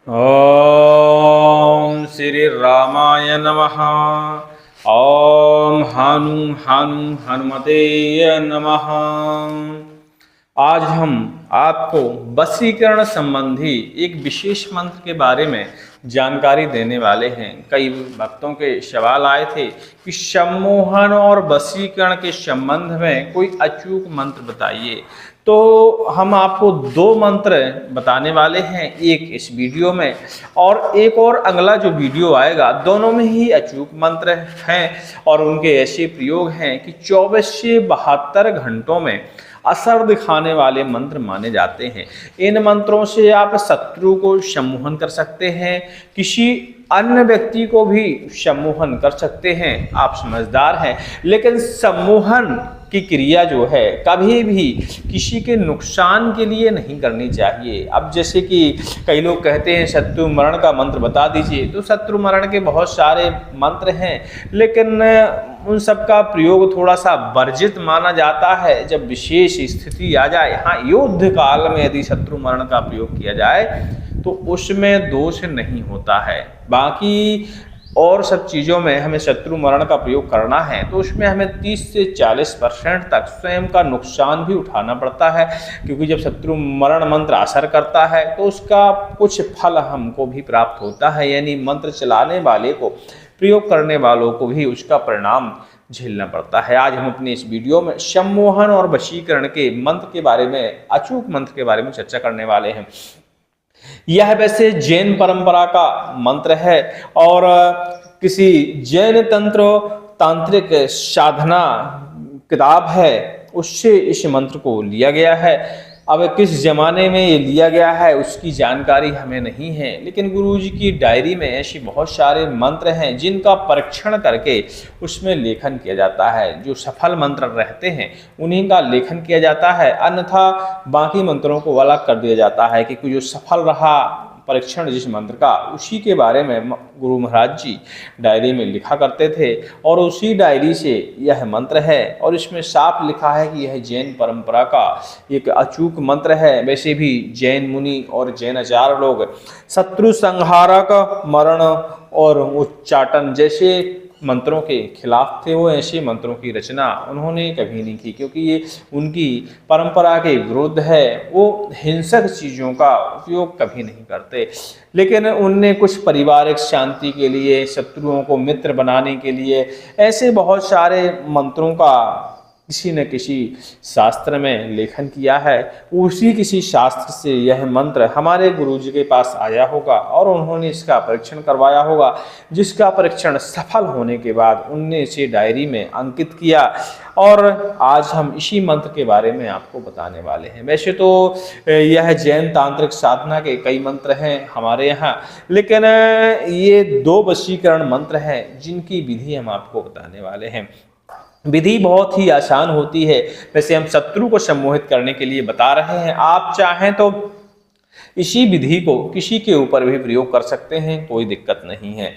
ओम श्री रामाय नमः। ओम हनुमते नमः। आज हम आपको वशीकरण संबंधी एक विशेष मंत्र के बारे में जानकारी देने वाले हैं। कई भक्तों के सवाल आए थे कि सम्मोहन और वशीकरण के संबंध में कोई अचूक मंत्र बताइए। तो हम आपको दो मंत्र बताने वाले हैं, एक इस वीडियो में और एक और अगला जो वीडियो आएगा, दोनों में ही अचूक मंत्र हैं और उनके ऐसे प्रयोग हैं कि 24 से 72 घंटों में असर दिखाने वाले मंत्र माने जाते हैं। इन मंत्रों से आप शत्रु को सम्मोहन कर सकते हैं, किसी अन्य व्यक्ति को भी सम्मोहन कर सकते हैं। आप समझदार हैं, लेकिन सम्मोहन की क्रिया जो है कभी भी किसी के नुकसान के लिए नहीं करनी चाहिए। अब जैसे कि कई लोग कहते हैं शत्रु मरण का मंत्र बता दीजिए, तो शत्रु मरण के बहुत सारे मंत्र हैं, लेकिन उन सब का प्रयोग थोड़ा सा वर्जित माना जाता है जब विशेष स्थिति आ जाए। हाँ, युद्ध काल में यदि शत्रु मरण का प्रयोग किया जाए तो उसमें दोष नहीं होता है। बाकी और सब चीज़ों में हमें शत्रु मरण का प्रयोग करना है तो उसमें हमें 30 से 40% तक स्वयं का नुकसान भी उठाना पड़ता है, क्योंकि जब शत्रु मरण मंत्र असर करता है तो उसका कुछ फल हमको भी प्राप्त होता है, यानी मंत्र चलाने वाले को, प्रयोग करने वालों को भी उसका परिणाम झेलना पड़ता है। आज हम अपने इस वीडियो में सम्मोहन और वशीकरण के मंत्र के बारे में, अचूक मंत्र के बारे में चर्चा करने वाले हैं। यह वैसे जैन परंपरा का मंत्र है और किसी जैन तांत्रिक साधना किताब है उससे इस मंत्र को लिया गया है। अब किस जमाने में ये लिया गया है उसकी जानकारी हमें नहीं है, लेकिन गुरुजी की डायरी में ऐसे बहुत सारे मंत्र हैं जिनका परीक्षण करके उसमें लेखन किया जाता है। जो सफल मंत्र रहते हैं उन्हीं का लेखन किया जाता है, अन्यथा बाकी मंत्रों को अलग कर दिया जाता है कि जो सफल रहा परीक्षण जिस मंत्र का, उसी के बारे में गुरु महाराज जी डायरी में लिखा करते थे और उसी डायरी से यह मंत्र है। और इसमें साफ लिखा है कि यह जैन परंपरा का एक अचूक मंत्र है। वैसे भी जैन मुनि और जैन आचार्य लोग शत्रु संहारक, मरण और उच्चाटन जैसे मंत्रों के खिलाफ थे। वो ऐसे मंत्रों की रचना उन्होंने कभी नहीं की, क्योंकि ये उनकी परंपरा के विरुद्ध है। वो हिंसक चीज़ों का उपयोग कभी नहीं करते, लेकिन उनने कुछ पारिवारिक शांति के लिए, शत्रुओं को मित्र बनाने के लिए ऐसे बहुत सारे मंत्रों का किसी न किसी शास्त्र में लेखन किया है। उसी किसी शास्त्र से यह मंत्र हमारे गुरुजी के पास आया होगा और उन्होंने इसका परीक्षण करवाया होगा, जिसका परीक्षण सफल होने के बाद उनने इसे डायरी में अंकित किया और आज हम इसी मंत्र के बारे में आपको बताने वाले हैं। वैसे तो यह जैन तांत्रिक साधना के कई मंत्र हैं हमारे यहाँ, लेकिन ये दो वशीकरण मंत्र हैं जिनकी विधि हम आपको बताने वाले हैं। विधि बहुत ही आसान होती है। वैसे हम शत्रु को सम्मोहित करने के लिए बता रहे हैं, आप चाहें तो इसी विधि को किसी के ऊपर भी प्रयोग कर सकते हैं, कोई दिक्कत नहीं है,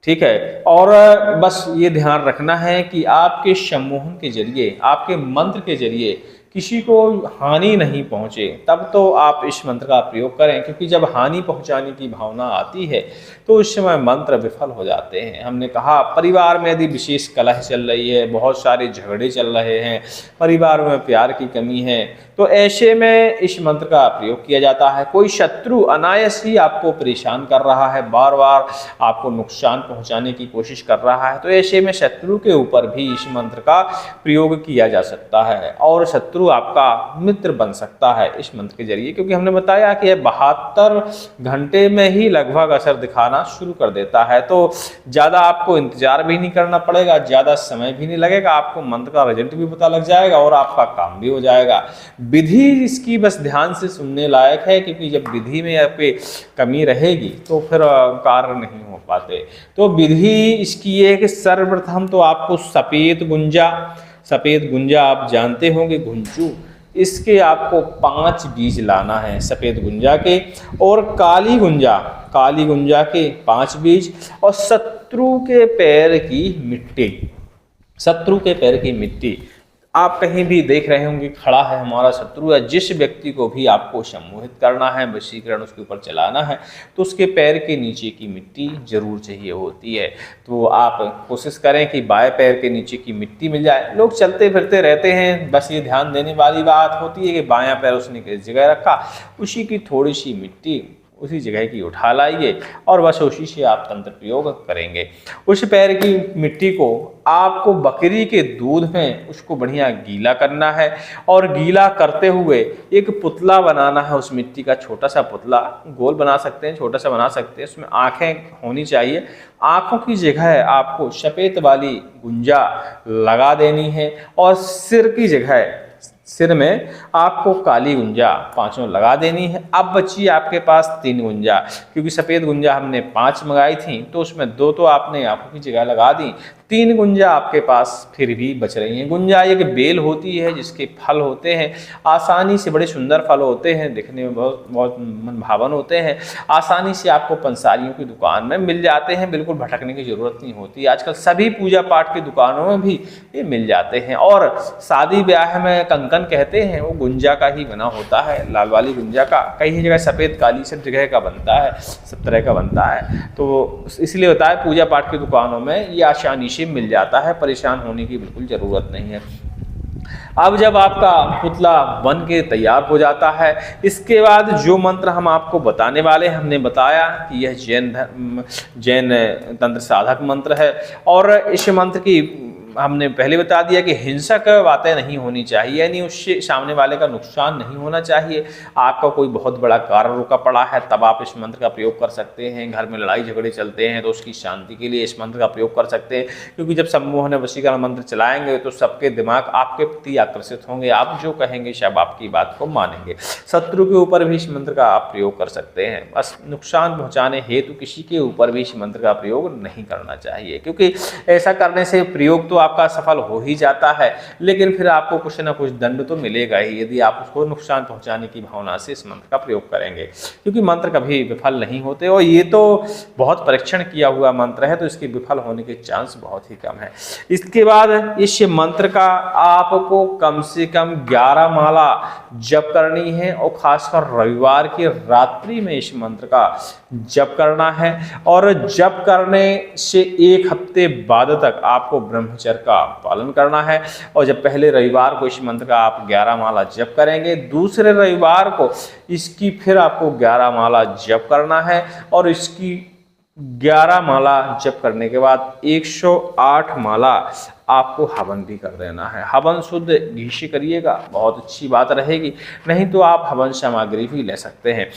ठीक है। और बस ये ध्यान रखना है कि आपके सम्मोहन के जरिए, आपके मंत्र के जरिए किसी को हानि नहीं पहुंचे, तब तो आप इस मंत्र का प्रयोग करें, क्योंकि जब हानि पहुंचाने की भावना आती है तो उस समय मंत्र विफल हो जाते हैं। हमने कहा परिवार में यदि विशेष कलह चल रही है, बहुत सारे झगड़े चल रहे हैं, परिवार में प्यार की कमी है, तो ऐसे में इस मंत्र का प्रयोग किया जाता है। कोई शत्रु अनायास ही आपको परेशान कर रहा है, बार बार आपको नुकसान पहुंचाने की कोशिश कर रहा है, तो ऐसे में शत्रु के ऊपर भी इस मंत्र का प्रयोग किया जा सकता है और शत्रु आपका मित्र बन सकता है इस मंत्र के जरिए, क्योंकि हमने बताया कि यह 72 घंटे में ही लगभग असर दिखाना शुरू कर देता है। तो ज़्यादा आपको इंतजार भी नहीं करना पड़ेगा, ज़्यादा समय भी नहीं लगेगा, आपको मंत्र का रिजल्ट भी पता लग जाएगा और आपका काम भी हो जाएगा। विधि इसकी बस ध्यान से सुनने लायक है, क्योंकि जब विधि में आप पे कमी रहेगी तो फिर कार्य नहीं हो पाते। तो विधि इसकी है कि सर्वप्रथम तो आपको सफ़ेद गुंजा आप जानते होंगे, घुंचू, इसके आपको 5 बीज लाना है सफ़ेद गुंजा के, और काली गुंजा के 5 बीज, और शत्रु के पैर की मिट्टी आप कहीं भी देख रहे होंगे खड़ा है हमारा शत्रु, या जिस व्यक्ति को भी आपको सम्मोहित करना है, वशीकरण उसके ऊपर चलाना है, तो उसके पैर के नीचे की मिट्टी जरूर चाहिए होती है। तो आप कोशिश करें कि बाएं पैर के नीचे की मिट्टी मिल जाए। लोग चलते फिरते रहते हैं, बस ये ध्यान देने वाली बात होती है कि बायां पैर उसने किस जगह रखा, उसी की थोड़ी सी मिट्टी उसी जगह की उठा लाइए और बस उसी से आप तंत्र प्रयोग करेंगे। उस पैर की मिट्टी को आपको बकरी के दूध में उसको बढ़िया गीला करना है और गीला करते हुए एक पुतला बनाना है। उस मिट्टी का छोटा सा पुतला, गोल बना सकते हैं, छोटा सा बना सकते हैं, उसमें आंखें होनी चाहिए। आंखों की जगह आपको सफेद वाली गुंजा लगा देनी है और सिर की जगह, सिर में आपको काली गुंजा पांचों लगा देनी है। अब बची आपके पास 3 गुंजा, क्योंकि सफ़ेद गुंजा हमने 5 मंगाई थी तो उसमें 2 तो आपने आंखों की जगह लगा दी, 3 गुंजा आपके पास फिर भी बच रही हैं। गुंजा एक बेल होती है जिसके फल होते हैं, आसानी से, बड़े सुंदर फल होते हैं, दिखने में बहुत मनभावन होते हैं, आसानी से आपको पंसारियों की दुकान में मिल जाते हैं, बिल्कुल भटकने की जरूरत नहीं होती। आजकल सभी पूजा पाठ की दुकानों में भी ये मिल जाते हैं। और शादी ब्याह में कंकन कहते हैं वो गुंजा का ही बना होता है, लाल वाली गुंजा का। कई जगह सफ़ेद काली सब जगह का बनता है, सब तरह का बनता है, तो इसलिए होता है पूजा पाठ की दुकानों में ये आसानी से मिल जाता है, परेशान होने की बिल्कुल ज़रूरत नहीं है। अब जब आपका पुतला बन के तैयार हो जाता है, इसके बाद जो मंत्र हम आपको बताने वाले, हमने बताया कि यह जैन तंत्र साधक मंत्र है और इस मंत्र की हमने पहले बता दिया कि हिंसक बातें नहीं होनी चाहिए, यानी उससे सामने वाले का नुकसान नहीं होना चाहिए। आपका कोई बहुत बड़ा कार्य रुका पड़ा है तब आप इस मंत्र का प्रयोग कर सकते हैं। घर में लड़ाई झगड़े चलते हैं तो उसकी शांति के लिए इस मंत्र का प्रयोग कर सकते हैं, क्योंकि जब सम्मोहन वशीकरण मंत्र चलाएंगे तो सबके दिमाग आपके प्रति आकर्षित होंगे, आप जो कहेंगे सब आपकी बात को मानेंगे। शत्रु के ऊपर भी इस मंत्र का आप प्रयोग कर सकते हैं, बस नुकसान पहुँचाने हेतु किसी के ऊपर भी इस मंत्र का प्रयोग नहीं करना चाहिए, क्योंकि ऐसा करने से प्रयोग तो आपका सफल हो ही जाता है, लेकिन फिर आपको कुछ ना कुछ दंड तो मिलेगा ही यदि आप उसको नुकसान पहुंचाने की भावना से इस मंत्र का प्रयोग करेंगे, क्योंकि मंत्र कभी विफल नहीं होते और ये तो बहुत परीक्षण किया हुआ मंत्र है, तो इसके विफल होने के चांस बहुत ही कम है। इसके बाद इस मंत्र का आपको कम से कम 11 माला जप करनी है और खासकर रविवार की रात्रि में इस मंत्र का जप करना है और जप करने से 1 हफ्ते बाद तक आपको ब्रह्मचर्य का पालन करना है। और जब पहले रविवार को इस मंत्र का आप 11 माला जप करेंगे, दूसरे रविवार को इसकी फिर आपको 11 माला जप करना है और इसकी 11 माला जप करने के बाद 108 माला आपको हवन भी कर देना है। हवन शुद्ध घी से करिएगा, बहुत अच्छी बात रहेगी, नहीं तो आप हवन सामग्री भी ले सकते हैं।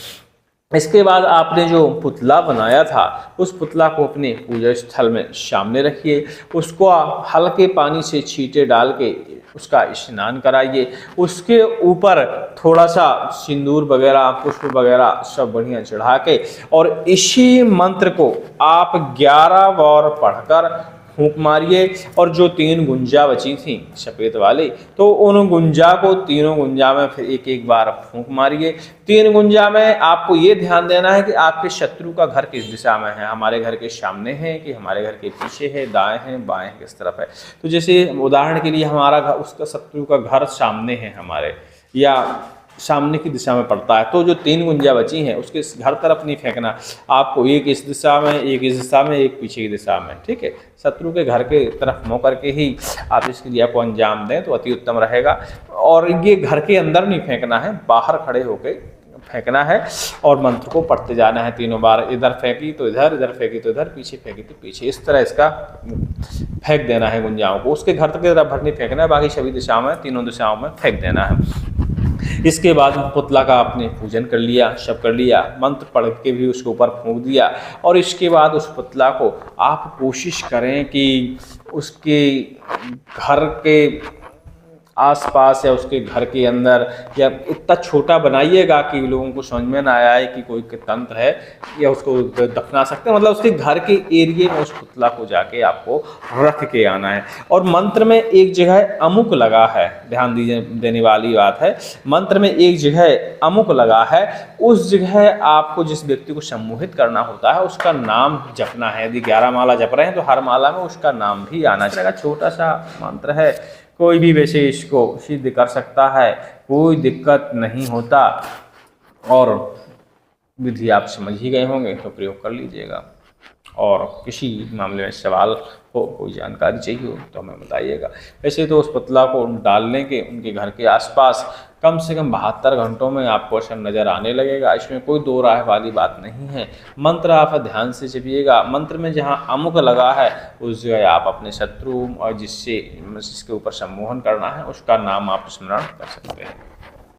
इसके बाद आपने जो पुतला बनाया था उस पुतला को अपने पूजा स्थल में सामने रखिए, उसको हल्के पानी से छींटे डाल के उसका स्नान कराइए, उसके ऊपर थोड़ा सा सिंदूर वगैरह पुष्प वगैरह सब बढ़िया चढ़ा के और इसी मंत्र को आप 11 बार पढ़कर फूंक मारिए। और जो 3 गुंजा बची थी सफ़ेद वाली, तो उन गुंजा को तीनों गुंजा में फिर एक बार फूंक मारिए। 3 गुंजा में आपको ये ध्यान देना है कि आपके शत्रु का घर किस दिशा में है, हमारे घर के सामने है कि हमारे घर के पीछे है, दाएं है बाएं है, किस तरफ है। तो जैसे उदाहरण के लिए हमारा घर, उसका शत्रु का घर सामने है हमारे, या सामने की दिशा में पड़ता है, तो जो 3 गुंजा बची हैं उसके घर तरफ नहीं फेंकना, आपको एक इस दिशा में, एक इस दिशा में, एक पीछे की दिशा में, ठीक है। शत्रु के घर के तरफ मुँह करके ही आप इस क्रिया को अंजाम दें तो अति उत्तम रहेगा। और ये घर के अंदर नहीं फेंकना है, बाहर खड़े होकर फेंकना है और मंत्र को पढ़ते जाना है 3 बार। इधर फेंकी तो इधर, इधर फेंकी तो इधर, पीछे फेंकी तो पीछे, इस तरह इसका फेंक देना है गुंजाओं को। उसके घर तक की तरफ भर नहीं फेंकना है, बाकी सभी दिशाओं में, तीनों दिशाओं में फेंक देना है। इसके बाद पुतला का आपने पूजन कर लिया, शब कर लिया, मंत्र पढ़ के भी उसके ऊपर फूंक दिया और इसके बाद उस पुतला को आप कोशिश करें कि उसके घर के आसपास या उसके घर के अंदर, या इतना छोटा बनाइएगा कि लोगों को समझ में ना आए कि कोई तंत्र है, या उसको दफना सकते हैं, मतलब उसके घर के एरिए में उस पुतला को जाके आपको रख के आना है। और मंत्र में एक जगह अमुक लगा है, ध्यान दीजिए, देने वाली बात है, मंत्र में एक जगह अमुक लगा है, उस जगह आपको जिस व्यक्ति को सम्मोहित करना होता है उसका नाम जपना है। यदि 11 माला जप रहे हैं तो हर माला में उसका नाम भी आना चाहिए। छोटा सा मंत्र है, कोई भी वैसे इसको सिद्ध कर सकता है, कोई दिक्कत नहीं होता। और विधि आप समझ ही गए होंगे तो प्रयोग कर लीजिएगा। और किसी मामले में सवाल हो, कोई जानकारी चाहिए हो तो हमें बताइएगा। वैसे तो उस पुतला को डालने के उनके घर के आसपास कम से कम 72 घंटों में आपको असर नज़र आने लगेगा, इसमें कोई दो राय वाली बात नहीं है। मंत्र आप ध्यान से जपिएगा। मंत्र में जहाँ अमुक लगा है उस जगह आप अपने शत्रु और जिसके ऊपर सम्मोहन करना है उसका नाम आप स्मरण कर सकते हैं।